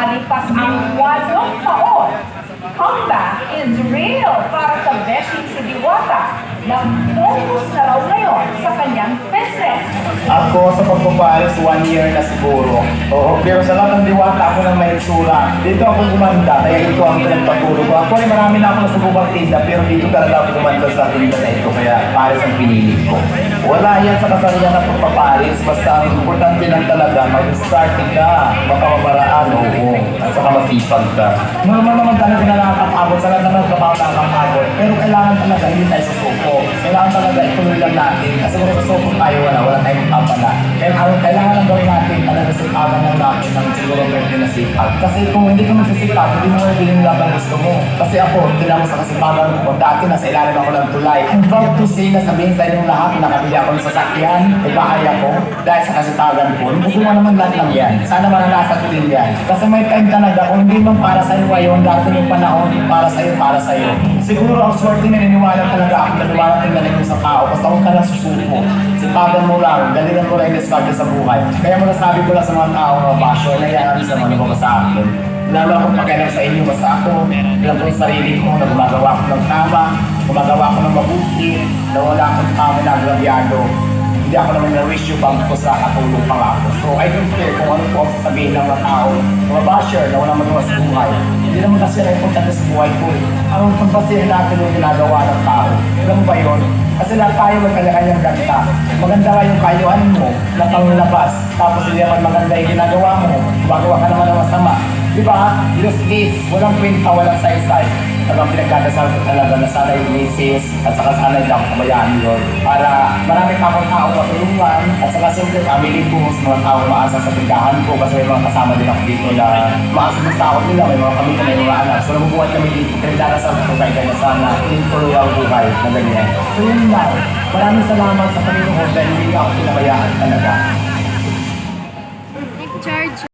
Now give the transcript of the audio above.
Lumalipas ang 8 taon. Comeback is real para sa Beshi si Diwata. Nag-focus na raw ngayon sa kanyang business. Ako sa pagpapalos, 1 year na siguro. Oo, pero sa lahat ng diwata ako ng may itsura. Dito ako gumanda, kaya ito ang pinagpaturo ko. Actually, marami na ako nasubukang tinda, pero dito talaga ako gumanda sa tinda na ito, kaya Paris ang pinili ko. Wala yan sa kasarian ng pagpapalis, basta ang importante lang talaga, mag-start ka, makapabaraan, oo, at saka masipag ka. Normal naman talaga na nakakapagod, sa lahat naman trabaho nakakapagod, pero kailangan talaga hindi tayo susuko. Kailangan talaga ituloy lang natin, kasi kung susuko tayo, wala tayong kapala. Kaya kailangan lang gawin natin, talaga sipagan lang natin ng siguro pwede na sipag. Kasi kung hindi ka magsisipag, hindi mo mabili yung laban gusto mo. Kasi ako, hindi lang sa kasipagan ko, dati nasa ilalim ako ng tulay. I'm proud to say na sabihin sa inyong lahat, nakabili ako ng sasakyan, ibahay ako, dahil sa kasipagan ko. Gumawa naman lahat lang yan. Sana mananasa ko din yan. Kasi may time talaga, kung hindi man para sa'yo ngayon, dati yung panahon, para sa'yo. Siguro ang swerte na niniwala talaga ako, naniwala talaga sa tao, basta huwag ka lang susuko. Sipagan mo lang, galingan mo lang yung diskarte sa buhay. Kaya masasabi ko lang sa mga tao, mga basyo, na yan sa mga nababa sa akin. Lalo akong pakialam sa inyo, basta ako, alam ko yung sarili ko, na gumagawa ko ng tama, gumagawa ko ng mabuti, na wala akong tama na agrabyado. Hindi ako naman na-wish yung bang ko sa katulong pangako. So I don't care kung ano po ang sasabihin ng mga tao, mga basher na wala magawa sa buhay. Hindi naman kasi na importante sa buhay ko. Ang pagpasihin natin yung ginagawa ng tao. Alam mo ba yun? Kasi lahat tayo may kanya-kanyang ganda. Maganda nga yung kayuhan mo na panglabas. Tapos hindi naman maganda yung ginagawa mo. Gumagawa ka naman ng masama. Di ba? Just this, walang kwenta, walang saysay. Talagang pinagkakasal ko talaga na sana yung misis at saka sana yung kabayaan yun. Para marami pa akong tao matulungan at saka siyempre family ko sa mga tao maasa sa tindahan ko kasi may mga kasama din ako dito na maasa sa tao nila, may mga pamilya, may mga anak. So nabubuhat kami dito, pinagkakasal ko kaya sana tuloy ang buhay na ganyan. So yun lang. Maraming salamat sa Panginoon dahil hindi ako pinabayaan talaga.